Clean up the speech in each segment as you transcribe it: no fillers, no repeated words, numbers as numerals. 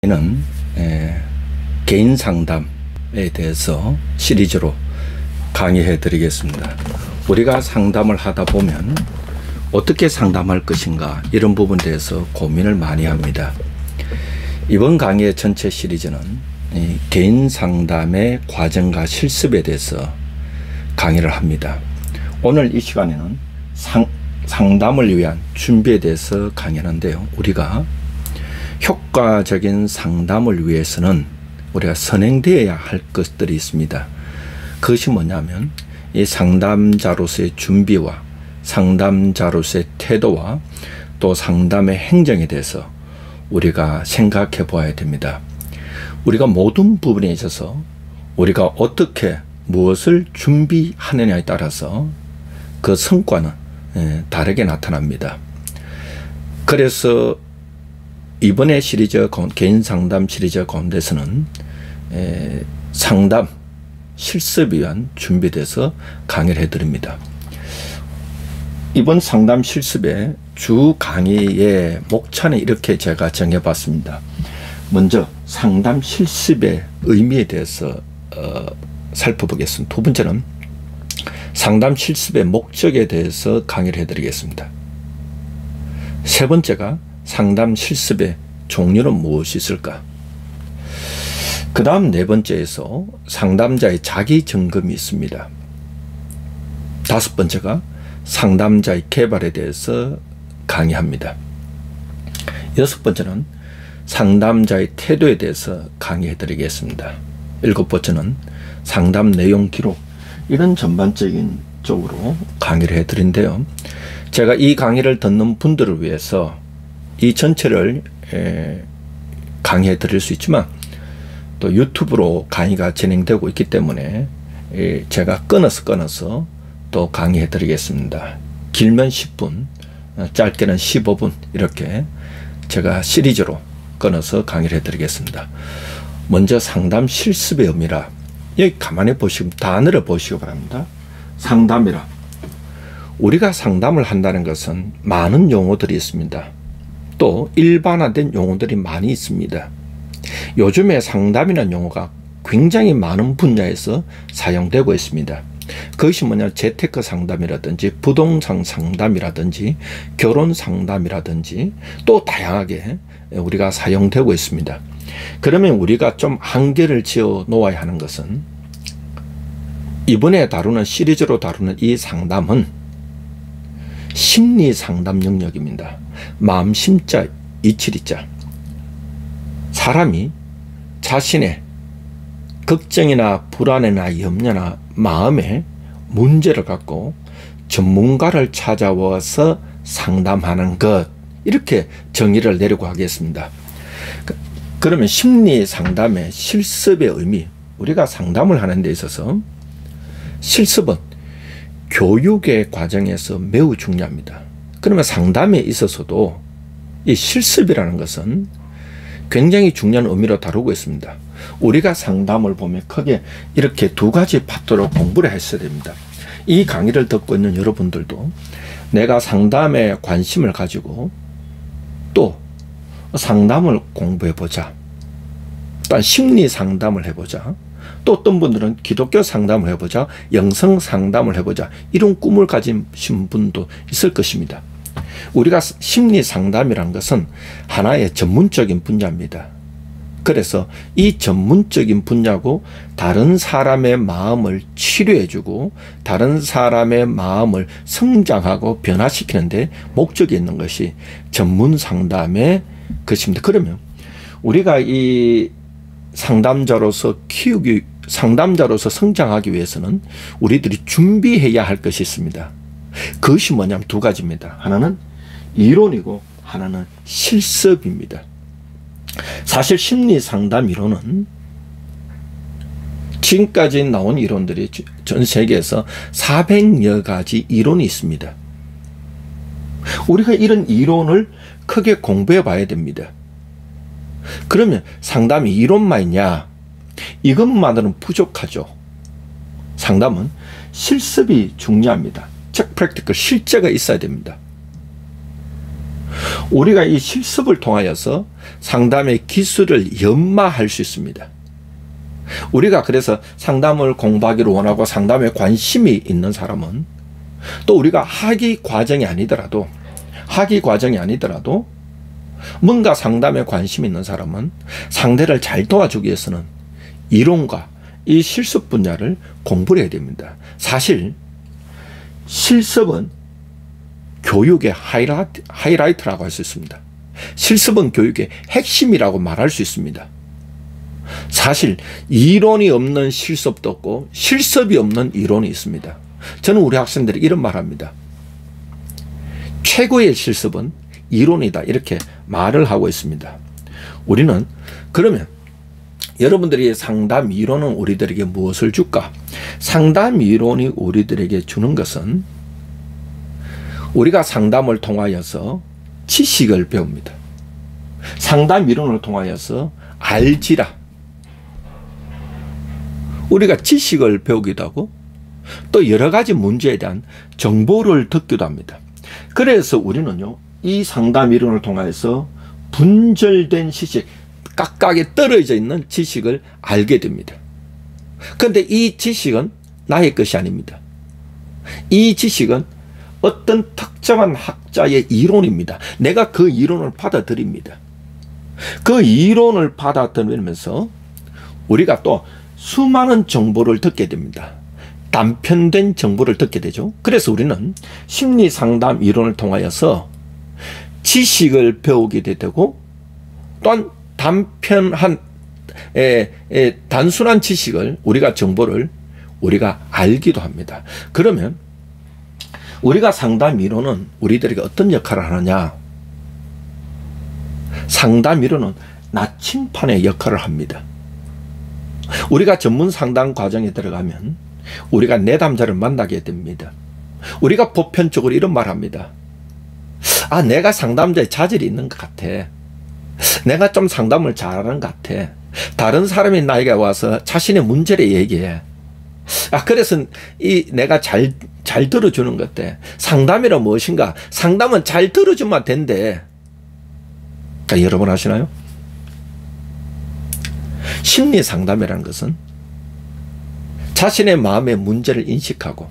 는 개인 상담에 대해서 시리즈로 강의해 드리겠습니다. 우리가 상담을 하다 보면 어떻게 상담할 것인가, 이런 부분에 대해서 고민을 많이 합니다. 이번 강의의 전체 시리즈는 개인 상담의 과정과 실습에 대해서 강의를 합니다. 오늘 이 시간에는 상담을 위한 준비에 대해서 강의하는데요. 우리가 효과적인 상담을 위해서는 우리가 선행되어야 할 것들이 있습니다. 그것이 뭐냐면 이 상담자로서의 준비와 상담자로서의 태도와 또 상담의 행정에 대해서 우리가 생각해 보아야 됩니다. 우리가 모든 부분에 있어서 우리가 어떻게 무엇을 준비하느냐에 따라서 그 성과는 다르게 나타납니다. 그래서 이번에 시리즈, 개인 상담 시리즈 가운데서는 상담 실습을 위한 준비에 대해서 강의를 해드립니다. 이번 상담 실습의 주 강의의 목차는 이렇게 제가 정해봤습니다. 먼저 상담 실습의 의미에 대해서 살펴보겠습니다. 두 번째는 상담 실습의 목적에 대해서 강의를 해드리겠습니다. 세 번째가 상담 실습의 종류는 무엇이 있을까? 그 다음 네 번째에서 상담자의 자기 점검이 있습니다. 다섯 번째가 상담자의 개발에 대해서 강의합니다. 여섯 번째는 상담자의 태도에 대해서 강의해 드리겠습니다. 일곱 번째는 상담 내용 기록, 이런 전반적인 쪽으로 강의를 해 드린데요. 제가 이 강의를 듣는 분들을 위해서 이 전체를 강의해 드릴 수 있지만 또 유튜브로 강의가 진행되고 있기 때문에 제가 끊어서 또 강의해 드리겠습니다. 길면 10분, 짧게는 15분, 이렇게 제가 시리즈로 끊어서 강의를 해 드리겠습니다. 먼저 상담 실습의 의미라, 여기 가만히 보시고 단어를 보시기 바랍니다. 상담이라, 우리가 상담을 한다는 것은 많은 용어들이 있습니다. 또 일반화된 용어들이 많이 있습니다. 요즘에 상담이라는 용어가 굉장히 많은 분야에서 사용되고 있습니다. 그것이 뭐냐, 재테크 상담이라든지 부동산 상담이라든지 결혼 상담이라든지 또 다양하게 우리가 사용되고 있습니다. 그러면 우리가 좀 한계를 지어 놓아야 하는 것은, 이번에 다루는 시리즈로 다루는 이 상담은 심리 상담 영역입니다. 마음 심자 이치리자, 사람이 자신의 걱정이나 불안이나 염려나 마음에 문제를 갖고 전문가를 찾아와서 상담하는 것, 이렇게 정의를 내리고 하겠습니다. 그러면 심리 상담의 실습의 의미, 우리가 상담을 하는 데 있어서 실습은 교육의 과정에서 매우 중요합니다. 그러면 상담에 있어서도 이 실습이라는 것은 굉장히 중요한 의미로 다루고 있습니다. 우리가 상담을 보면 크게 이렇게 두 가지 파트로 공부를 했어야 됩니다. 이 강의를 듣고 있는 여러분들도 내가 상담에 관심을 가지고 또 상담을 공부해보자, 또 심리 상담을 해보자, 또 어떤 분들은 기독교 상담을 해보자, 영성 상담을 해보자, 이런 꿈을 가지신 분도 있을 것입니다. 우리가 심리 상담이란 것은 하나의 전문적인 분야입니다. 그래서 이 전문적인 분야고 다른 사람의 마음을 치료해주고 다른 사람의 마음을 성장하고 변화시키는 데 목적이 있는 것이 전문 상담의 것입니다. 그러면 우리가 이 상담자로서 상담자로서 성장하기 위해서는 우리들이 준비해야 할 것이 있습니다. 그것이 뭐냐면 두 가지입니다. 하나는 이론이고 하나는 실습입니다. 사실 심리 상담 이론은 지금까지 나온 이론들이 전 세계에서 400여 가지 이론이 있습니다. 우리가 이런 이론을 크게 공부해 봐야 됩니다. 그러면 상담이 이론만 있냐? 이것만으로는 부족하죠. 상담은 실습이 중요합니다. 즉 프랙티컬, 실제가 있어야 됩니다. 우리가 이 실습을 통하여서 상담의 기술을 연마할 수 있습니다. 우리가 그래서 상담을 공부하기를 원하고 상담에 관심이 있는 사람은, 또 우리가 학위 과정이 아니더라도 뭔가 상담에 관심이 있는 사람은 상대를 잘 도와주기 위해서는 이론과 이 실습 분야를 공부를 해야 됩니다. 사실 실습은 교육의 하이라이트라고 할 수 있습니다. 실습은 교육의 핵심이라고 말할 수 있습니다. 사실 이론이 없는 실습도 없고 실습이 없는 이론이 있습니다. 저는 우리 학생들이 이런 말 합니다. 최고의 실습은 이론이다, 이렇게 말을 하고 있습니다. 우리는 그러면 여러분들이 상담 이론은 우리들에게 무엇을 줄까? 상담 이론이 우리들에게 주는 것은 우리가 상담을 통하여서 지식을 배웁니다. 상담 이론을 통하여서 알지라. 우리가 지식을 배우기도 하고 또 여러 가지 문제에 대한 정보를 듣기도 합니다. 그래서 우리는요, 이 상담 이론을 통해서 분절된 지식, 각각에 떨어져 있는 지식을 알게 됩니다. 그런데 이 지식은 나의 것이 아닙니다. 이 지식은 어떤 특정한 학자의 이론입니다. 내가 그 이론을 받아들입니다. 그 이론을 받아들이면서 우리가 또 수많은 정보를 듣게 됩니다. 단편된 정보를 듣게 되죠. 그래서 우리는 심리상담 이론을 통하여서 지식을 배우게 되고 또한 단순한 지식을, 우리가 정보를 우리가 알기도 합니다. 그러면 우리가 상담 이론은 우리들에게 어떤 역할을 하느냐? 상담 이론은 나침판의 역할을 합니다. 우리가 전문 상담 과정에 들어가면 우리가 내담자를 만나게 됩니다. 우리가 보편적으로 이런 말 합니다. 아, 내가 상담자의 자질이 있는 것 같아. 내가 좀 상담을 잘하는 것 같아. 다른 사람이 나에게 와서 자신의 문제를 얘기해. 아, 그래서 내가 잘 들어주는 것 같아. 상담이란 무엇인가? 상담은 잘 들어주면 된대. 그러니까 여러분 아시나요? 심리 상담이라는 것은 자신의 마음의 문제를 인식하고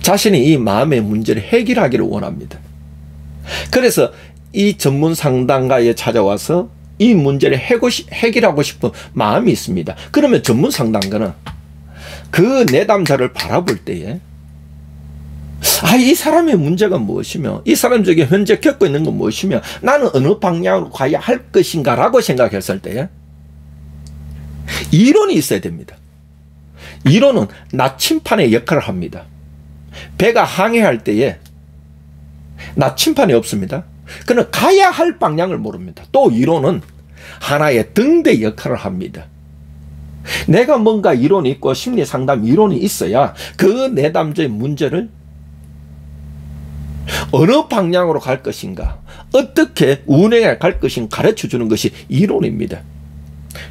자신이 이 마음의 문제를 해결하기를 원합니다. 그래서 이 전문 상담가에 찾아와서 이 문제를 해결하고 싶은 마음이 있습니다. 그러면 전문 상담가는 그 내담자를 바라볼 때에 아, 이 사람의 문제가 무엇이며 이 사람 중에 현재 겪고 있는 건 무엇이며 나는 어느 방향으로 가야 할 것인가 라고 생각했을 때에 이론이 있어야 됩니다. 이론은 나침판의 역할을 합니다. 배가 항해할 때에 나침판이 없습니다. 그는 가야 할 방향을 모릅니다. 또 이론은 하나의 등대 역할을 합니다. 내가 뭔가 이론이 있고 심리상담 이론이 있어야 그 내담자의 문제를 어느 방향으로 갈 것인가, 어떻게 운행해 갈 것인가 가르쳐 주는 것이 이론입니다.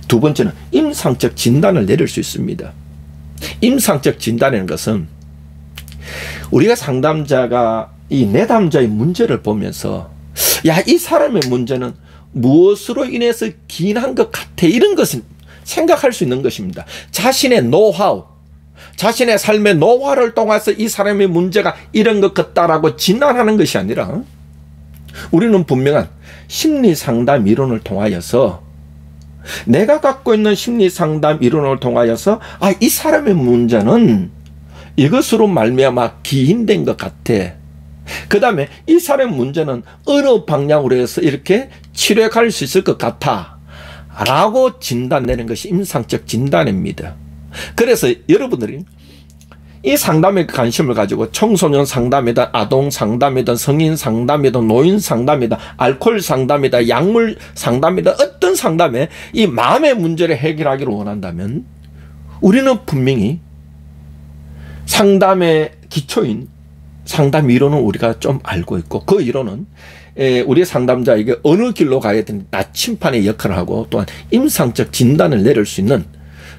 두 번째는 임상적 진단을 내릴 수 있습니다. 임상적 진단이라는 것은 우리가 상담자가 이 내담자의 문제를 보면서 야, 이 사람의 문제는 무엇으로 인해서 기인한 것 같아, 이런 것을 생각할 수 있는 것입니다. 자신의 노하우, 자신의 삶의 노화를 통해서 이 사람의 문제가 이런 것 같다라고 진단하는 것이 아니라 우리는 분명한 심리상담 이론을 통하여서 내가 갖고 있는 심리상담 이론을 통하여서 아, 이 사람의 문제는 이것으로 말미암아 기인된 것 같아. 그 다음에 이 사람의 문제는 어느 방향으로 해서 이렇게 치료해 수 있을 것 같아 라고 진단내는 것이 임상적 진단입니다. 그래서 여러분들이 이 상담에 관심을 가지고 청소년 상담이든 아동 상담이든 성인 상담이든 노인 상담이든 알코올 상담이든 약물 상담이든 어떤 상담에 이 마음의 문제를 해결하기를 원한다면 우리는 분명히 상담의 기초인 상담 이론은 우리가 좀 알고 있고 그 이론은 우리 상담자에게 어느 길로 가야 되는 나침판의 역할을 하고 또한 임상적 진단을 내릴 수 있는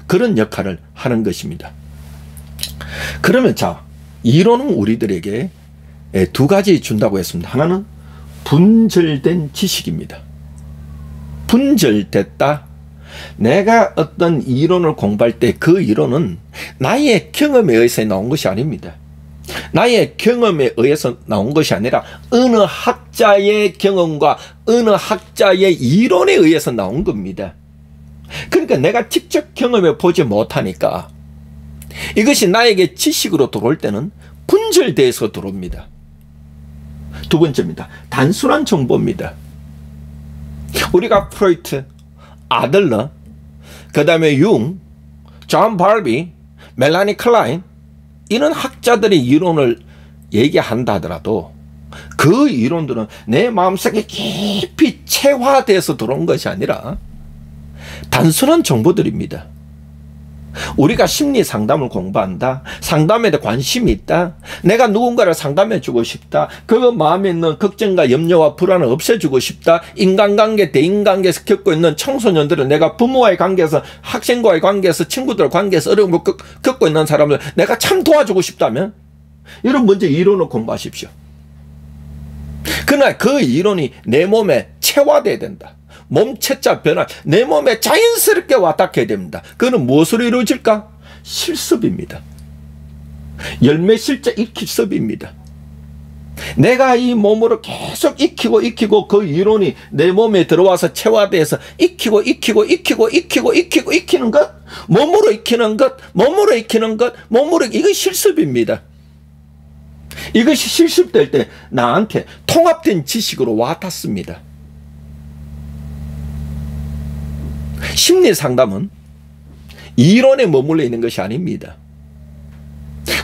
그런 역할을 하는 것입니다. 그러면 자, 이론은 우리들에게 두 가지 준다고 했습니다. 하나는 분절된 지식입니다. 분절됐다. 내가 어떤 이론을 공부할 때 그 이론은 나의 경험에 의해서 나온 것이 아닙니다. 나의 경험에 의해서 나온 것이 아니라 어느 학자의 경험과 어느 학자의 이론에 의해서 나온 겁니다. 그러니까 내가 직접 경험해 보지 못하니까 이것이 나에게 지식으로 들어올 때는 분절돼서 들어옵니다. 두 번째입니다. 단순한 정보입니다. 우리가 프로이트, 아들러, 그 다음에 융, 존 발비, 멜라니 클라인 이런 학자들의 이론을 얘기한다 하더라도 그 이론들은 내 마음속에 깊이 체화돼서 들어온 것이 아니라 단순한 정보들입니다. 우리가 심리 상담을 공부한다. 상담에 대해 관심이 있다. 내가 누군가를 상담해 주고 싶다. 그 마음에 있는 걱정과 염려와 불안을 없애주고 싶다. 인간관계, 대인관계에서 겪고 있는 청소년들은 내가 부모와의 관계에서, 학생과의 관계에서, 친구들과의 관계에서 어려움을 겪고 있는 사람들 내가 참 도와주고 싶다면 여러분 먼저 이론을 공부하십시오. 그러나 그 이론이 내 몸에 체화돼야 된다. 몸체자 변화, 내 몸에 자연스럽게 와닿게 됩니다. 그거는 무엇으로 이루어질까? 실습입니다. 열매 실제 익힐습입니다. 내가 이 몸으로 계속 익히고 그 이론이 내 몸에 들어와서 체화돼서 익히는 것, 몸으로 익히는 것, 이거 실습입니다. 이것이 실습될 때 나한테 통합된 지식으로 와닿습니다. 심리 상담은 이론에 머물러 있는 것이 아닙니다.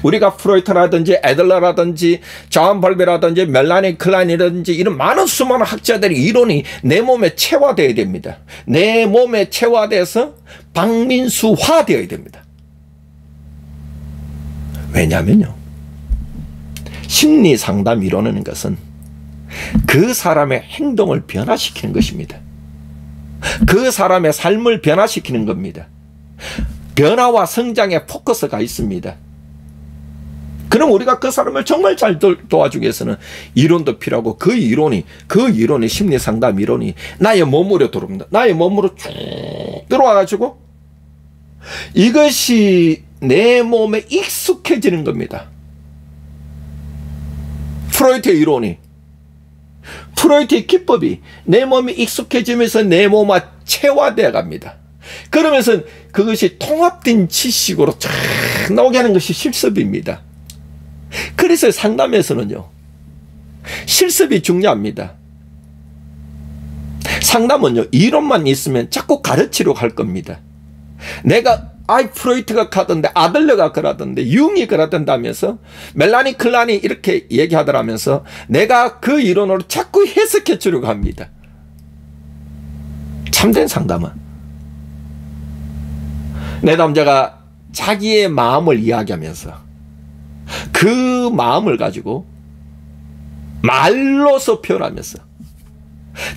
우리가 프로이트라든지 애들러라든지 존 벌베라든지 멜라니 클라인이라든지 이런 많은 수많은 학자들의 이론이 내 몸에 체화되어야 됩니다. 내 몸에 체화돼서 박민수화되어야 됩니다. 왜냐하면요, 심리 상담 이론이라는 것은 그 사람의 행동을 변화시키는 것입니다. 그 사람의 삶을 변화시키는 겁니다. 변화와 성장에 포커스가 있습니다. 그럼 우리가 그 사람을 정말 잘 도와주기 위해서는 이론도 필요하고 그 이론이 심리 상담 이론이 나의 몸으로 들어옵니다. 나의 몸으로 쭉 들어와가지고 이것이 내 몸에 익숙해지는 겁니다. 프로이트의 이론이, 프로이트의 기법이 내 몸이 익숙해지면서 내 몸과 체화되어 갑니다. 그러면서 그것이 통합된 지식으로 쫙 나오게 하는 것이 실습입니다. 그래서 상담에서는요, 실습이 중요합니다. 상담은요, 이론만 있으면 자꾸 가르치려고 할 겁니다. 내가 프로이트가 가던데, 아들러가 그러던데, 융이 그러던다면서, 멜라니 클라니 이렇게 얘기하더라면서 내가 그 이론으로 자꾸 해석해 주려고 합니다. 참된 상담은 내 남자가 자기의 마음을 이야기하면서 그 마음을 가지고 말로서 표현하면서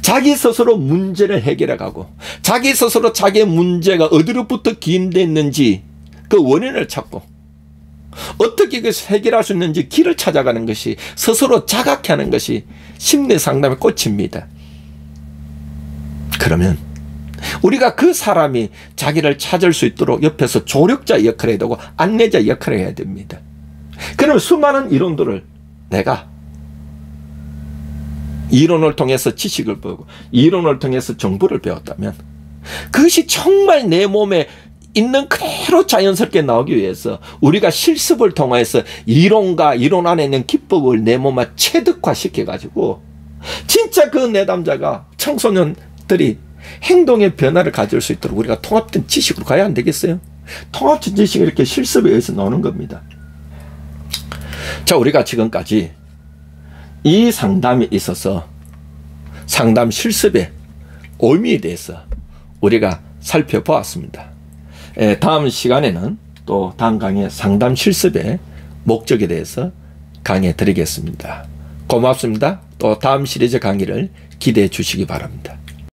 자기 스스로 문제를 해결해 가고 자기 스스로 자기의 문제가 어디로부터 기인됐는지 그 원인을 찾고 어떻게 이것을 해결할 수 있는지 길을 찾아가는 것이, 스스로 자각해 하는 것이 심리 상담의 꽃입니다. 그러면 우리가 그 사람이 자기를 찾을 수 있도록 옆에서 조력자 역할을 해야 되고 안내자 역할을 해야 됩니다. 그러면 수많은 이론들을 내가 이론을 통해서 지식을 배우고 이론을 통해서 정보를 배웠다면 그것이 정말 내 몸에 있는 그대로 자연스럽게 나오기 위해서 우리가 실습을 통해서 이론과 이론 안에 있는 기법을 내 몸에 체득화시켜 가지고 진짜 그 내담자가, 청소년들이 행동의 변화를 가질 수 있도록 우리가 통합된 지식으로 가야 안 되겠어요? 통합된 지식이 이렇게 실습에 의해서 나오는 겁니다. 자, 우리가 지금까지 이 상담에 있어서 상담 실습의 의미에 대해서 우리가 살펴보았습니다. 다음 시간에는 또 다음 강의 상담 실습의 목적에 대해서 강의해 드리겠습니다. 고맙습니다. 또 다음 시리즈 강의를 기대해 주시기 바랍니다.